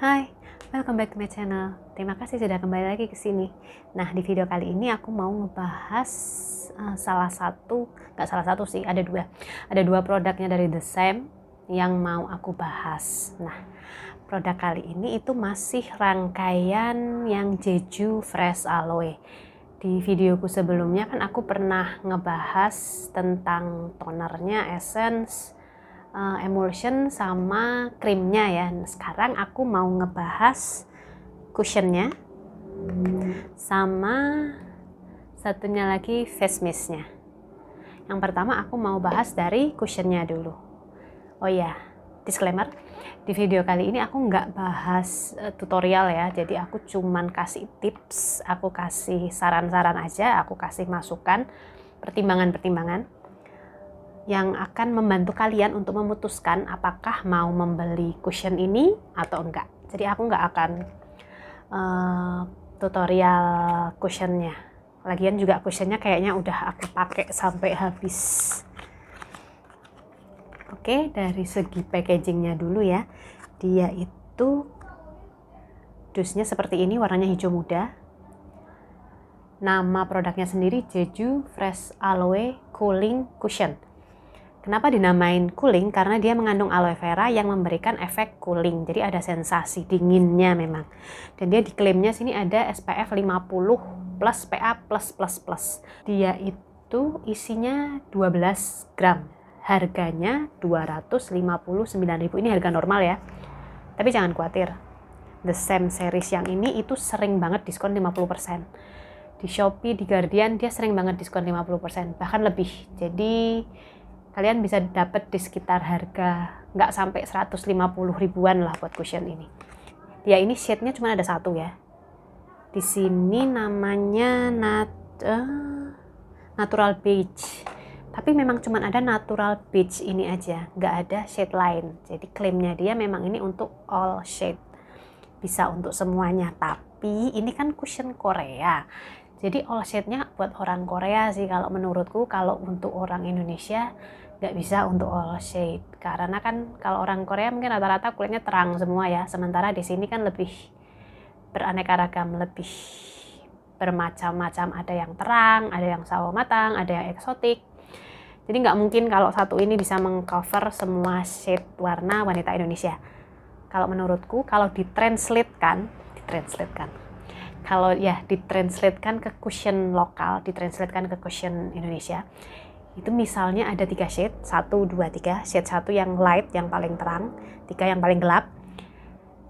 Hai, welcome back to my channel. Terima kasih sudah kembali lagi ke sini. Nah, di video kali ini aku mau ngebahas ada dua produknya dari The Same yang mau aku bahas. Nah, produk kali ini itu masih rangkaian yang Jeju Fresh Aloe. Di videoku sebelumnya kan aku pernah ngebahas tentang tonernya, essence, emulsion sama krimnya ya. Sekarang aku mau ngebahas cushionnya sama satunya lagi face mistnya. Yang pertama aku mau bahas dari cushionnya dulu. Oh ya, disclaimer, di video kali ini aku nggak bahas tutorial ya, jadi aku cuman kasih tips, aku kasih saran-saran aja, aku kasih masukan, pertimbangan-pertimbangan yang akan membantu kalian untuk memutuskan apakah mau membeli cushion ini atau enggak. Jadi aku nggak akan tutorial cushionnya. Lagian juga cushionnya kayaknya udah aku pakai sampai habis. Oke, dari segi packagingnya dulu ya. Dia itu dusnya seperti ini, warnanya hijau muda. Nama produknya sendiri Jeju Fresh Aloe Cooling Cushion. Kenapa dinamain cooling? Karena dia mengandung aloe vera yang memberikan efek cooling. Jadi ada sensasi dinginnya memang. Dan dia diklaimnya sini ada SPF 50 plus PA+++. Dia itu isinya 12 gram. Harganya 259.000. Ini harga normal ya. Tapi jangan khawatir. The Same series yang ini itu sering banget diskon 50%. Di Shopee, di Guardian dia sering banget diskon 50%, bahkan lebih. Jadi kalian bisa dapat di sekitar harga nggak sampai 150 ribuan lah buat cushion ini. Ya ini shade-nya cuma ada satu ya. Di sini namanya natural beige. Tapi memang cuma ada natural beige ini aja, nggak ada shade lain. Jadi klaimnya dia memang ini untuk all shade. Bisa untuk semuanya, tapi ini kan cushion Korea. Jadi all shade-nya buat orang Korea sih kalau menurutku. Kalau untuk orang Indonesia nggak bisa untuk all shade, karena kan kalau orang Korea mungkin rata-rata kulitnya terang semua ya, sementara di sini kan lebih beraneka ragam, lebih bermacam-macam, ada yang terang, ada yang sawo matang, ada yang eksotik. Jadi nggak mungkin kalau satu ini bisa mengcover semua shade warna wanita Indonesia. Kalau menurutku, kalau ditranslatekan ke cushion lokal, ditranslatekan ke cushion Indonesia, itu misalnya ada 3 shade, 1, 2, 3. Shade 1 yang light, yang paling terang, 3 yang paling gelap.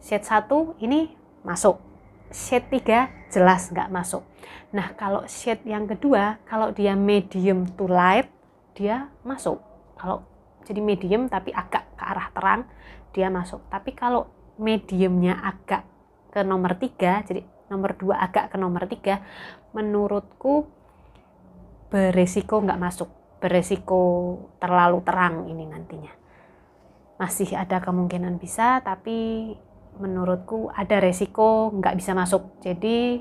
Shade 1 ini masuk, shade 3 jelas nggak masuk. Nah kalau shade yang kedua, kalau dia medium to light, dia masuk. Kalau jadi medium tapi agak ke arah terang, dia masuk. Tapi kalau mediumnya agak ke nomor 3, jadi nomor 2 agak ke nomor 3, menurutku beresiko nggak masuk. Beresiko terlalu terang ini nantinya. Masih ada kemungkinan bisa, tapi menurutku ada resiko nggak bisa masuk. Jadi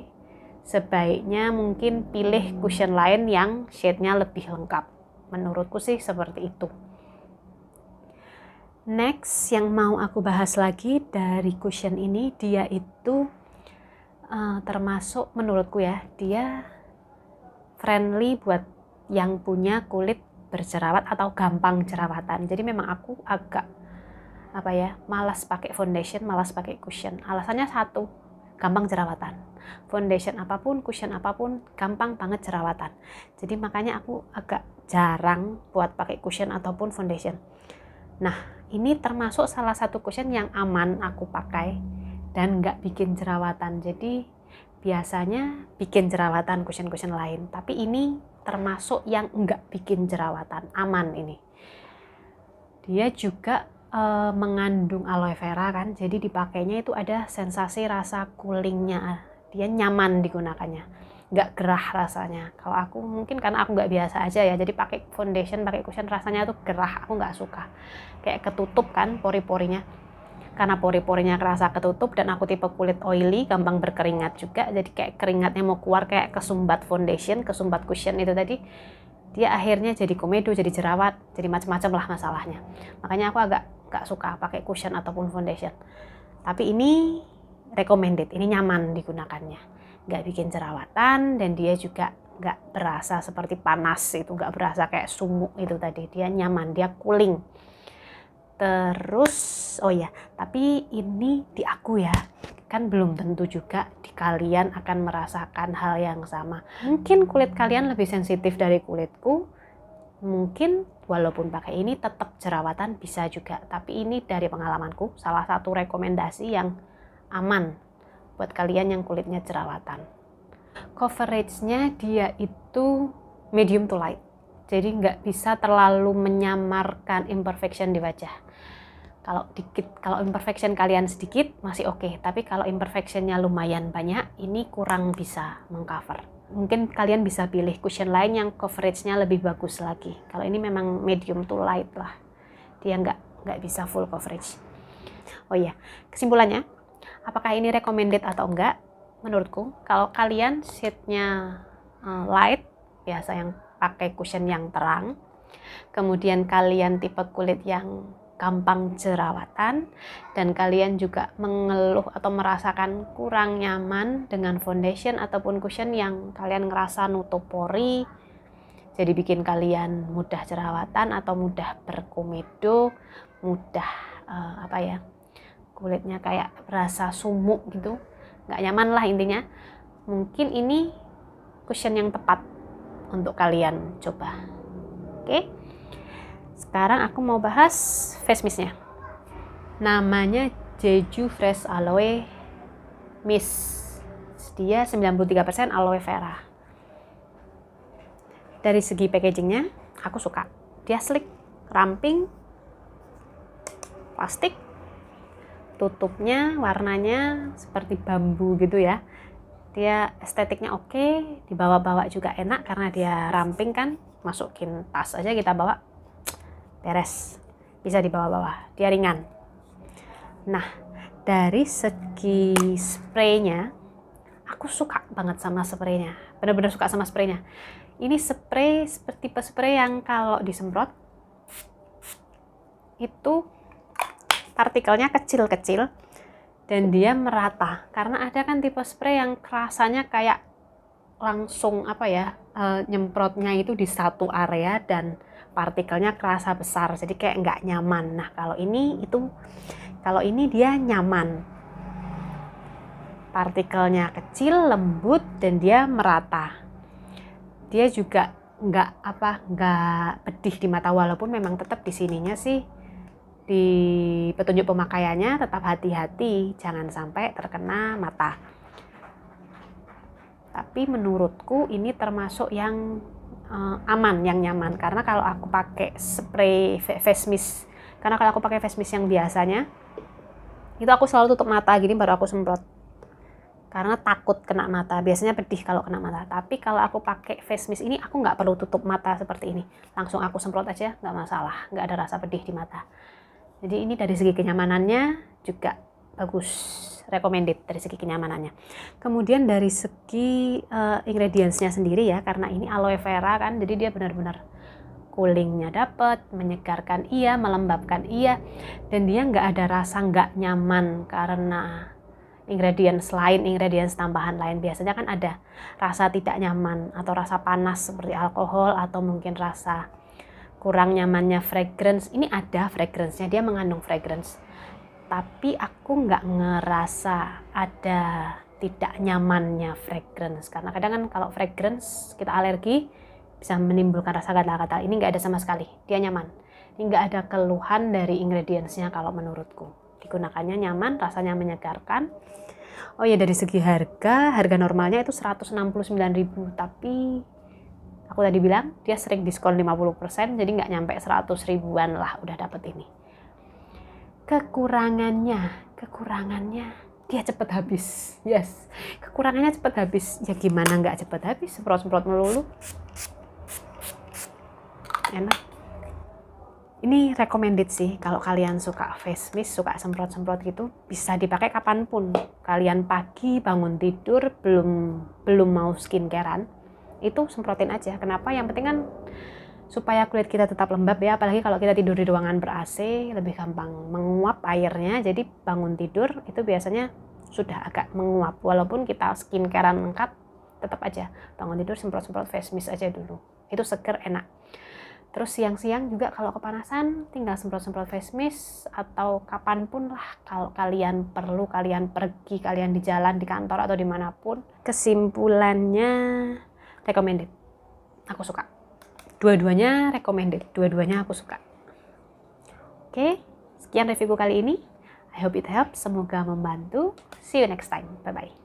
sebaiknya mungkin pilih cushion lain yang shade-nya lebih lengkap. Menurutku sih seperti itu. Next yang mau aku bahas lagi dari cushion ini, dia itu termasuk menurutku ya, dia friendly buat yang punya kulit berjerawat atau gampang jerawatan. Jadi memang aku agak malas pakai foundation, malas pakai cushion. Alasannya satu, gampang jerawatan. Foundation apapun, cushion apapun, gampang banget jerawatan. Jadi makanya aku agak jarang buat pakai cushion ataupun foundation. Nah, ini termasuk salah satu cushion yang aman aku pakai dan nggak bikin jerawatan. Jadi biasanya bikin jerawatan cushion-cushion lain, tapi ini termasuk yang nggak bikin jerawatan, aman ini. Dia juga mengandung aloe vera kan, jadi dipakainya itu ada sensasi rasa coolingnya, dia nyaman digunakannya, nggak gerah rasanya. Kalau aku mungkin karena aku nggak biasa aja ya, jadi pakai foundation, pakai cushion rasanya tuh gerah, aku nggak suka, kayak ketutup kan pori-porinya. Karena pori-porinya kerasa ketutup dan aku tipe kulit oily, gampang berkeringat juga, jadi kayak keringatnya mau keluar, kayak kesumbat foundation, kesumbat cushion itu tadi, dia akhirnya jadi komedo, jadi jerawat, jadi macam-macam lah masalahnya. Makanya aku agak gak suka pakai cushion ataupun foundation. Tapi ini recommended, ini nyaman digunakannya, nggak bikin jerawatan, dan dia juga nggak berasa seperti panas, itu nggak berasa kayak sumuk itu tadi, dia nyaman, dia cooling. Terus oh ya, tapi ini di aku ya, kan belum tentu juga di kalian akan merasakan hal yang sama. Mungkin kulit kalian lebih sensitif dari kulitku, mungkin walaupun pakai ini tetap jerawatan bisa juga. Tapi ini dari pengalamanku salah satu rekomendasi yang aman buat kalian yang kulitnya jerawatan. Coveragenya dia itu medium to light, jadi nggak bisa terlalu menyamarkan imperfection di wajah. Kalau imperfection kalian sedikit masih oke, tapi kalau imperfectionnya lumayan banyak, ini kurang bisa mengcover. Mungkin kalian bisa pilih cushion lain yang coveragenya lebih bagus lagi. Kalau ini memang medium to light lah, dia nggak bisa full coverage. Oh iya, kesimpulannya, apakah ini recommended atau enggak? Menurutku, kalau kalian shade-nya light, biasa yang pakai cushion yang terang, kemudian kalian tipe kulit yang gampang jerawatan, dan kalian juga mengeluh atau merasakan kurang nyaman dengan foundation ataupun cushion yang kalian ngerasa nutup pori, jadi bikin kalian mudah jerawatan atau mudah berkomedo, mudah kulitnya kayak berasa sumuk gitu, nggak nyaman lah intinya, mungkin ini cushion yang tepat untuk kalian coba. Oke, sekarang aku mau bahas face mistnya. Namanya Jeju Fresh Aloe Mist. Dia 93% aloe vera. Dari segi packagingnya aku suka. Dia sleek, ramping, plastik. Tutupnya warnanya seperti bambu gitu ya. Dia estetiknya oke, dibawa-bawa juga enak karena dia ramping kan, masukin tas aja kita bawa, beres, bisa dibawa-bawa, dia ringan. Nah, dari segi spraynya, aku suka banget sama spraynya, bener-bener suka sama spraynya. Ini spray seperti tipe spray yang kalau disemprot itu partikelnya kecil-kecil dan dia merata, karena ada kan tipe spray yang rasanya kayak langsung nyemprotnya itu di satu area dan partikelnya kerasa besar, jadi kayak nggak nyaman. Nah kalau ini dia nyaman, partikelnya kecil, lembut, dan dia merata. Dia juga nggak pedih di mata, walaupun memang tetap di sininya sih, di petunjuk pemakaiannya tetap hati-hati, jangan sampai terkena mata. Tapi menurutku ini termasuk yang aman, yang nyaman. Karena kalau aku pakai spray face mist, yang biasanya, itu aku selalu tutup mata gini baru aku semprot. Karena takut kena mata, biasanya pedih kalau kena mata. Tapi kalau aku pakai face mist ini, aku nggak perlu tutup mata seperti ini. Langsung aku semprot aja, nggak masalah, nggak ada rasa pedih di mata. Jadi ini dari segi kenyamanannya juga bagus, recommended dari segi kenyamanannya. Kemudian dari segi ingredients-nya sendiri ya, karena ini aloe vera kan, jadi dia benar-benar coolingnya dapat, menyegarkan iya, melembabkan iya, dan dia nggak ada rasa nggak nyaman karena ingredients tambahan lain. Biasanya kan ada rasa tidak nyaman atau rasa panas seperti alkohol, atau mungkin rasa kurang nyamannya fragrance. Ini ada fragrance-nya, dia mengandung fragrance, tapi aku nggak ngerasa ada tidak nyamannya fragrance, karena kadang kan kalau fragrance kita alergi bisa menimbulkan rasa gatal-gatal. Ini nggak ada sama sekali, dia nyaman. Ini nggak ada keluhan dari ingredients-nya kalau menurutku. Digunakannya nyaman, rasanya menyegarkan. Oh ya, dari segi harga normalnya itu 169.000, tapi aku tadi bilang dia sering diskon 50%, jadi nggak nyampe 100 ribuan lah udah dapet ini. Kekurangannya dia cepet habis. Yes, kekurangannya cepet habis. Ya gimana nggak cepet habis, semprot-semprot melulu. Enak. Ini recommended sih, kalau kalian suka face mist, suka semprot-semprot gitu, bisa dipakai kapanpun. Kalian pagi bangun tidur belum mau skincarean, itu semprotin aja. Kenapa? Yang penting kan supaya kulit kita tetap lembab ya, apalagi kalau kita tidur di ruangan ber-AC lebih gampang menguap airnya. Jadi bangun tidur itu biasanya sudah agak menguap, walaupun kita skincarean lengkap tetap aja bangun tidur semprot-semprot face mist aja dulu, itu seger enak. Terus siang-siang juga kalau kepanasan tinggal semprot-semprot face mist, atau kapanpun lah kalau kalian perlu, kalian pergi, kalian di jalan, di kantor atau dimanapun. Kesimpulannya recommended, aku suka. Dua-duanya recommended, dua-duanya aku suka. Oke, sekian reviewku kali ini. I hope it helps, semoga membantu. See you next time, bye-bye.